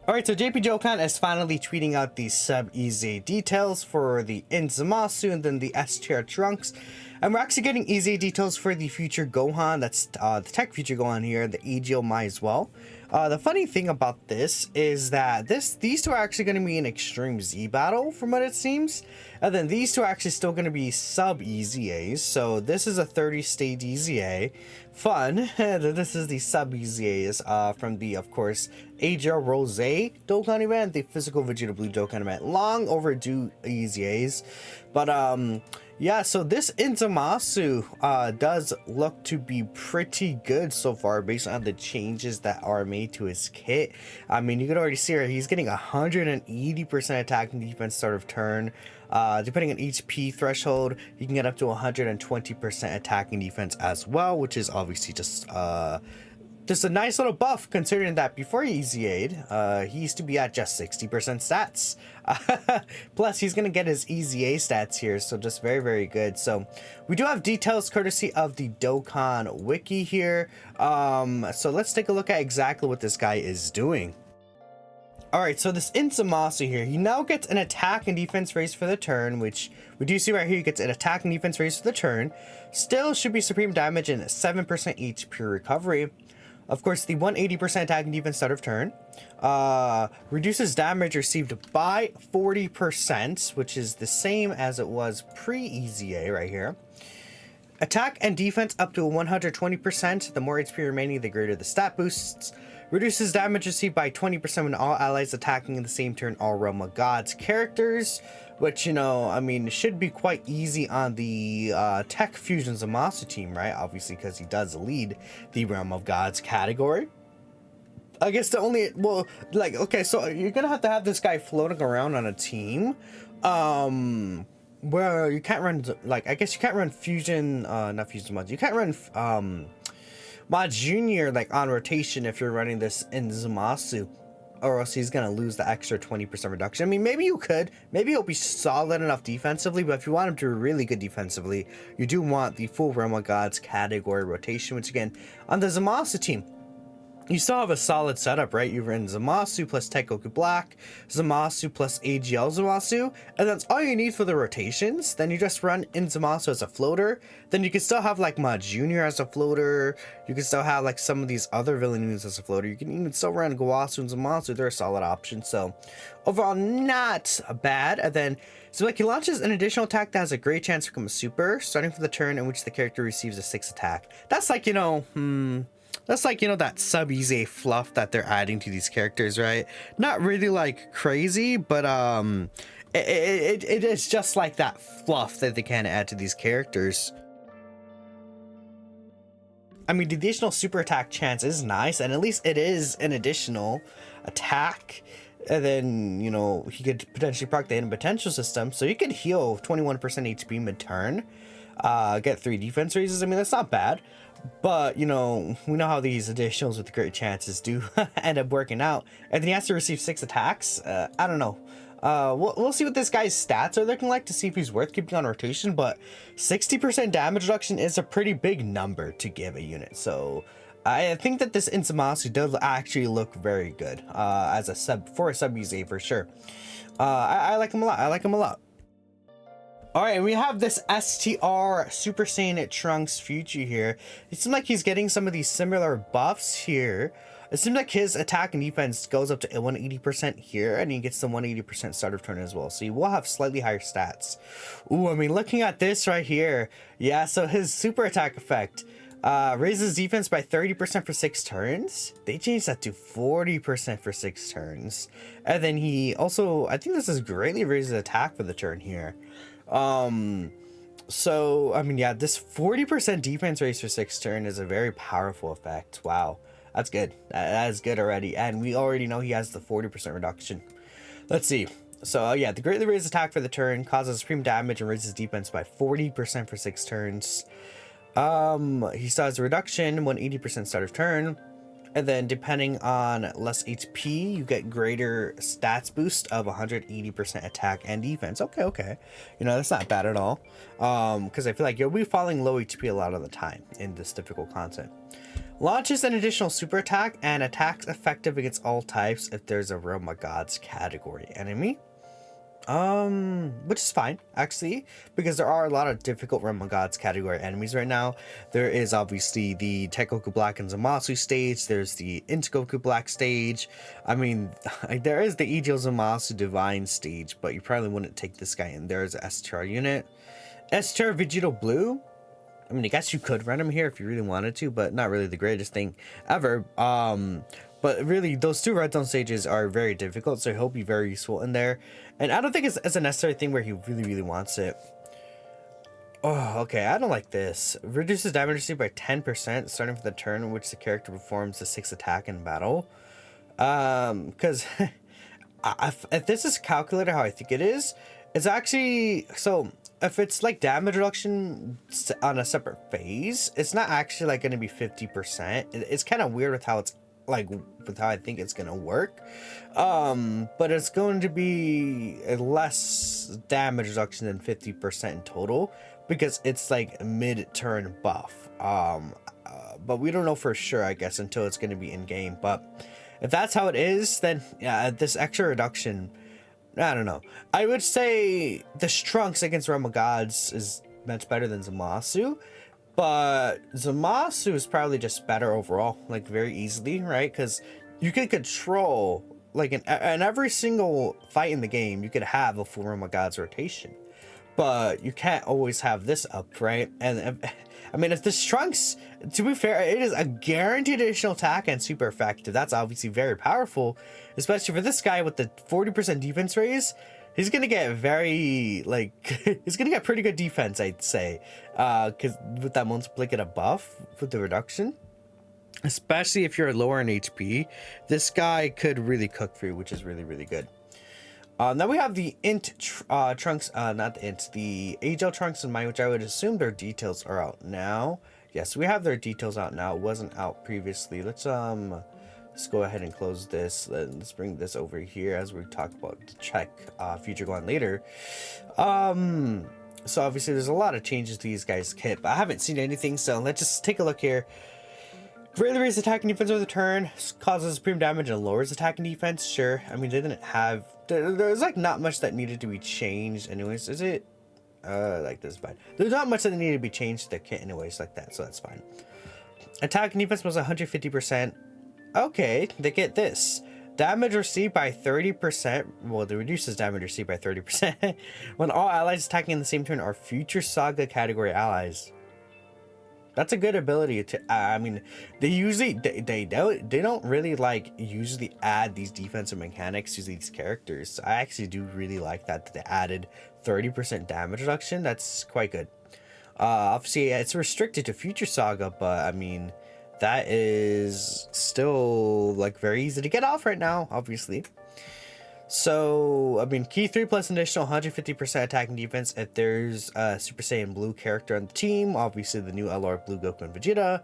Alright, so JP Dokkan is finally tweeting out the sub-EZA details for the Zamasu and then the S-tier trunks. And we're actually getting EZA details for the future Gohan, that's the tech future Gohan here, the AGL Mai as well. The funny thing about this is that these two are actually going to be an Extreme Z battle from what it seems. And then these two are actually still going to be sub-EZAs. So this is a 30-stage EZA. Fun. This is the sub-EZAs from the, of course, AGL Rose Dokkan event, the physical Vegeta Blue Dokkan event. Long overdue EZAs. But yeah, so this Zamasu does look to be pretty good so far based on the changes that are made to his kit. I mean, you can already see here, he's getting 180% attack and defense start of turn. Depending on HP threshold, you can get up to 120% attack and defense as well, which is obviously just a nice little buff, considering that before he EZA'd, he used to be at just 60% stats. Plus, he's going to get his EZA stats here, so just very, very good. So, we do have details courtesy of the Dokkan Wiki here. So, let's take a look at exactly what this guy is doing. Alright, so this Zamasu here, he now gets an attack and defense raise for the turn, which we do see right here, he gets an attack and defense raise for the turn. Still should be supreme damage and 7% HP recovery. Of course, the 180% attack and defense start of turn reduces damage received by 40%, which is the same as it was pre-EZA right here. Attack and defense up to 120%. The more HP remaining, the greater the stat boosts. Reduces damage received by 20% when all allies attacking in the same turn all Realm of Gods characters. Which, you know, I mean, should be quite easy on the Tech Fusion Zamasu team, right? Obviously, because he does lead the Realm of Gods category. I guess the only, well, like, okay, so you're gonna have this guy floating around on a team, where you can't run, like, I guess you can't run Fusion, not Fusion mods, you can't run, Mod Junior, like, on rotation if you're running this in Zamasu. Or else he's gonna lose the extra 20% reduction. I mean, maybe you could. Maybe he'll be solid enough defensively, but if you want him to be really good defensively, you do want the full Realm of Gods category rotation, which again, on the Zamasu team, you still have a solid setup, right? You run Zamasu plus Teikoku Black, Zamasu plus AGL Zamasu, and that's all you need for the rotations. Then you just run Zamasu as a floater. Then you can still have like Mod Junior as a floater. You can still have like some of these other villain units as a floater. You can even still run Gowasu and Zamasu. They're a solid option. So overall, not bad. And then, so like he launches an additional attack that has a great chance to become a super, starting from the turn in which the character receives a 6 attack. That's like, you know, that's like, you know, that sub-EZA fluff that they're adding to these characters, right? Not really like crazy, but it is just like that fluff that they can add to these characters. I mean, the additional super attack chance is nice, and at least it is an additional attack. And then, you know, he could potentially proc the hidden potential system, so you could heal 21% HP mid-turn, get 3 defense raises. I mean, that's not bad. But, you know, we know how these additionals with great chances do end up working out. And then he has to receive 6 attacks. I don't know. We'll see what this guy's stats are looking like to see if he's worth keeping on rotation. But 60% damage reduction is a pretty big number to give a unit. So I think that this Zamasu does actually look very good as a sub-EZA for sure. I like him a lot. I like him a lot. Alright, we have this STR Super Saiyan Trunks future here. It seems like he's getting some of these similar buffs here. It seems like his attack and defense goes up to 180% here, and he gets the 180% start of turn as well. So he will have slightly higher stats. Ooh, I mean, looking at this right here. Yeah, so his super attack effect raises defense by 30% for 6 turns. They changed that to 40% for 6 turns. And then he also, I think this is greatly raises attack for the turn here. So I mean, yeah, this 40% defense raise for 6 turn is a very powerful effect. Wow, that's good. That is good already, and we already know he has the 40% reduction. Let's see. So yeah, the greatly raised attack for the turn causes supreme damage and raises defense by 40% for 6 turns. He still has a reduction 180% start of turn. And then depending on less HP, you get greater stats boost of 180% attack and defense. Okay. You know, that's not bad at all. Because I feel like you'll be falling low HP a lot of the time in this difficult content. Launches an additional super attack and attacks effective against all types if there's a Realm of Gods category enemy. Which is fine, actually, because there are a lot of difficult Realm of Gods category enemies right now. There is obviously the Tengoku Black and Zamasu stage, there's the Goku Black stage. I mean, there is the Ejo Zamasu Divine stage, but you probably wouldn't take this guy in. There's an STR unit. STR Vegito Blue. I mean, I guess you could run him here if you really wanted to, but not really the greatest thing ever. But really, those two red zone stages are very difficult, so he'll be very useful in there. And I don't think it's a necessary thing where he really wants it. Oh, okay, I don't like this. Reduces damage received by 10% starting from the turn in which the character performs the 6th attack in battle. Because if this is calculated how I think it is, it's actually... So, if it's like damage reduction on a separate phase, it's not actually like going to be 50%. It's kind of weird with how it's like with how I think it's gonna work, but it's going to be a less damage reduction than 50% in total because it's like mid-turn buff, but we don't know for sure, I guess, until it's going to be in game. But if that's how it is, then yeah, this extra reduction, I don't know. I would say the Trunks against Realm of Gods is much better than Zamasu. But Zamasu is probably just better overall, like very easily, right? Because you can control, like in every single fight in the game, you could have a full Realm of Gods rotation. But you can't always have this up, right? And I mean, if this Trunks, to be fair, it is a guaranteed additional attack and super effective. That's obviously very powerful, especially for this guy with the 40% defense raise. He's gonna get very, like, he's gonna get pretty good defense, I'd say. Because with that multiplicative buff, with the reduction, especially if you're lower in HP, this guy could really cook for you, which is really good. Now we have the Trunks, not the the Agile Trunks in mind, which I would assume their details are out now. Yes, we have their details out now. It wasn't out previously. Let's go ahead and close this. Let's bring this over here as we talk about the check future Gohan later. So obviously there's a lot of changes to these guys' kit, but I haven't seen anything, so let's just take a look here. Greatly raises attack and defense over the turn, causes supreme damage and lowers attack and defense. Sure, I mean, they didn't have, there's like not much that needed to be changed anyways. Is it like this? Fine. There's not much that needed to be changed to the kit anyways, like that, so that's fine. Attack and defense was 150%. Okay, they get this. Damage received by 30%. Well, it reduces damage received by 30% when all allies attacking in the same turn are future saga category allies. That's a good ability to. I mean, they usually they don't really like usually add these defensive mechanics to these characters. I actually do really like that they added 30% damage reduction. That's quite good. Obviously, it's restricted to future saga, but I mean, that is still like very easy to get off right now, obviously. So, I mean, key 3 plus an additional 150% attack and defense if there's a Super Saiyan Blue character on the team. Obviously, the new LR Blue Goku and Vegeta.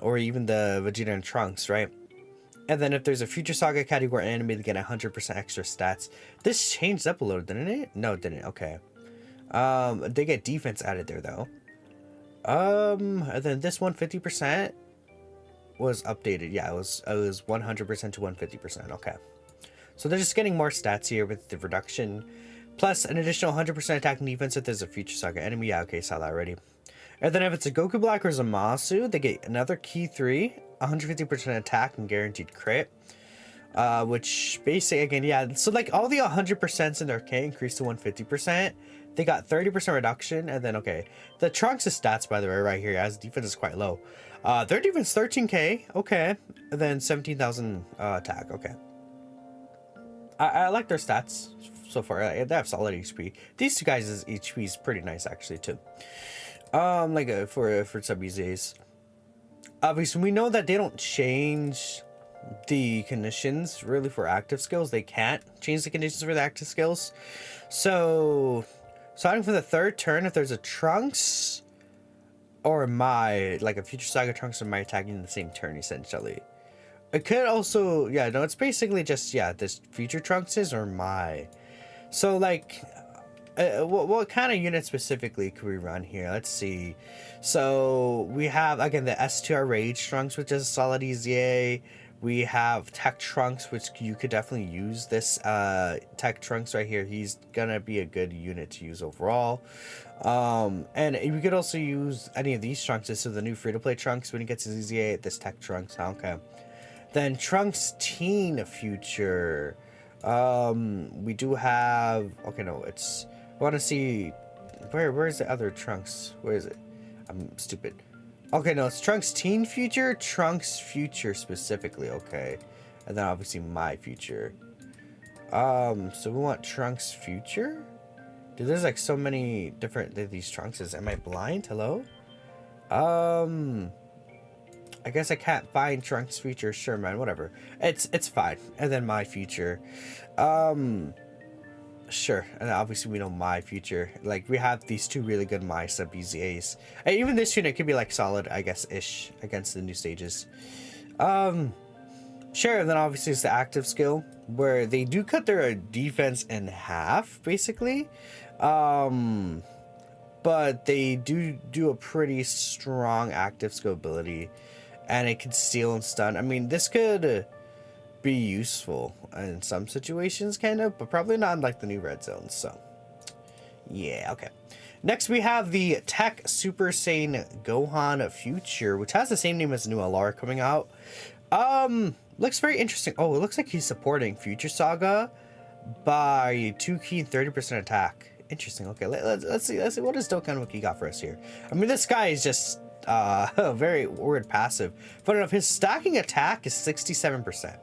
Or even the Vegeta and Trunks, right? And then if there's a Future Saga category anime, they get 100% extra stats. This changed up a little, didn't it? No, it didn't. Okay. They get defense added there, though. And then this 150% was updated. Yeah, it was 100% to 150%. Okay. So they're just getting more stats here with the reduction. Plus an additional 100% attack and defense if there's a Future Saga enemy. Yeah, okay, saw that already. And then if it's a Goku Black or Zamasu, they get another key 3, 150% attack and guaranteed crit. Which basically, again, yeah, so like all the 100% in their K increased to 150%. They got 30% reduction, and then, okay. The Trunks' stats, by the way, right here, as defense is quite low. Their defense 13k, okay. And then 17,000 attack, okay. I like their stats so far. They have solid HP. These two guys' HP is pretty nice, actually, too. Like for sub-EZs. Obviously, we know that they don't change the conditions really for active skills. They can't change the conditions for the active skills. So, starting from the third turn, if there's a Trunks or like a Future Saga Trunks or attacking in the same turn, essentially. It could also, yeah, no, it's basically just, yeah, this Future Trunks is or So, like, what kind of unit specifically could we run here? Let's see. So we have again the S2R Rage Trunks, which is a solid EZA. We have Tech Trunks, which you could definitely use this Tech Trunks right here. He's gonna be a good unit to use overall. And we could also use any of these Trunks. So the new free-to-play Trunks, when he gets his EZA, this Tech Trunks. Okay. Then Trunks Teen Future. We do have, okay, no, it's, I want to see, where's the other Trunks? Where is it? I'm stupid. Okay, no, it's Trunks Teen Future, Trunks Future specifically, okay. And then obviously my future. So we want Trunks Future? Dude, there's like so many different, these Trunks is, am I blind? Hello? I guess I can't find Trunks Future. Sure, man, whatever. It's fine. And then my future. Sure. And obviously we know my future. Like, we have these two really good my sub EZAs. And even this unit could be like solid, I guess, ish against the new stages. Sure, and then obviously it's the active skill, where they do cut their defense in half, basically. But they do a pretty strong active skill ability. And it can steal and stun. I mean, this could be useful in some situations, kind of, but probably not in like the new red zones. So, yeah, okay. Next, we have the Tech Super Saiyan Gohan Future, which has the same name as the new LR coming out. Looks very interesting. Oh, it looks like he's supporting Future Saga by 2 key and 30% attack. Interesting. Okay, let's see. What does Dokkan Wiki got for us here? I mean, this guy is just very weird passive. Funny enough, his stacking attack is 67%.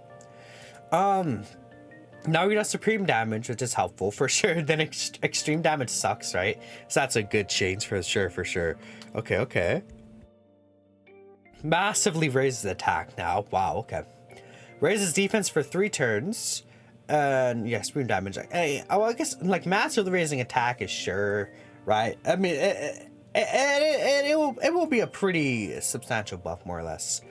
Now he does supreme damage, which is helpful for sure. Then extreme damage sucks, right? So that's a good change for sure. Okay. Massively raises attack now. Wow, okay. Raises defense for 3 turns. And yeah, supreme damage. I guess like massively raising attack is sure, right? I mean, it will be a pretty substantial buff, more or less.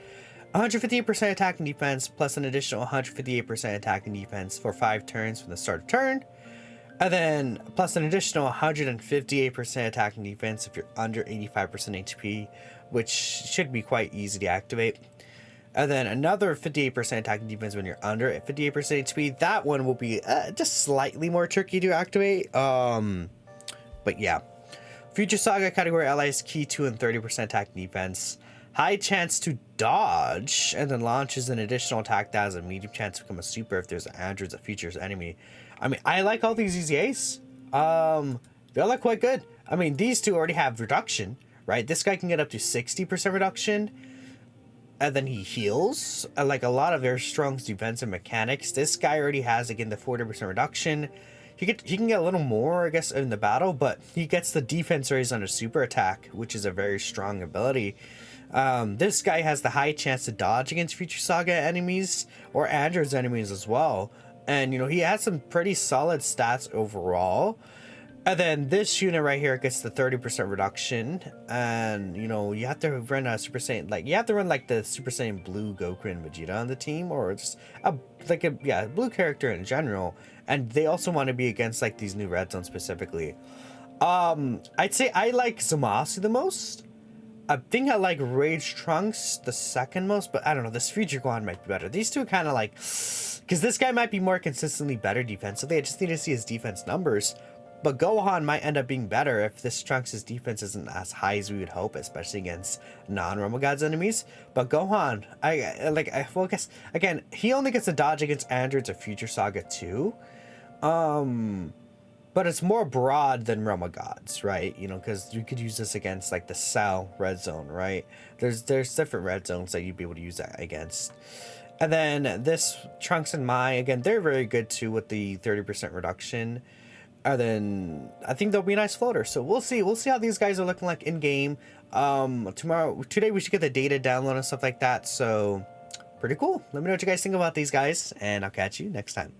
158% attack and defense, plus an additional 158% attack and defense for 5 turns from the start of turn. And then plus an additional 158% attack and defense if you're under 85% HP, which should be quite easy to activate. And then another 58% attack and defense when you're under 58% HP. That one will be just slightly more tricky to activate. But yeah. Future Saga category allies key 2 and 30% attack and defense. High chance to dodge, and then launches an additional attack that has a medium chance to become a super if there's androids a feature's enemy. I mean, I like all these EZAs. They all look quite good. I mean, these two already have reduction, right? This guy can get up to 60% reduction, and then he heals. Like a lot of their strong defensive mechanics. This guy already has, again, the 40% reduction. He can get a little more, I guess, in the battle, but he gets the defense raise on a super attack, which is a very strong ability. This guy has the high chance to dodge against Future Saga enemies or Android's enemies as well. And, you know, he has some pretty solid stats overall. And then this unit right here gets the 30% reduction. And, you know, you have to run a Super Saiyan, like, you have to run, like, the Super Saiyan Blue Goku and Vegeta on the team, or just a blue character in general. And they also want to be against, like, these new red zones specifically. I'd say I like Zamasu the most. I think I like Rage Trunks the second most, but I don't know, this Future Gohan might be better. These two kind of like, because this guy might be more consistently better defensively. I just need to see his defense numbers. But Gohan might end up being better if this Trunks' defense isn't as high as we would hope, especially against non-Realm Gods enemies. But Gohan, I guess, again, he only gets a dodge against androids of Future Saga 2. But it's more broad than Realm of Gods, right? You know, because you could use this against like the Cell red zone, right? There's different red zones that you'd be able to use that against. And then this Trunks and Mai, again, they're very good too with the 30% reduction. And then I think they'll be a nice floater. So we'll see. We'll see how these guys are looking like in game. Today we should get the data download and stuff like that. So pretty cool. Let me know what you guys think about these guys, and I'll catch you next time.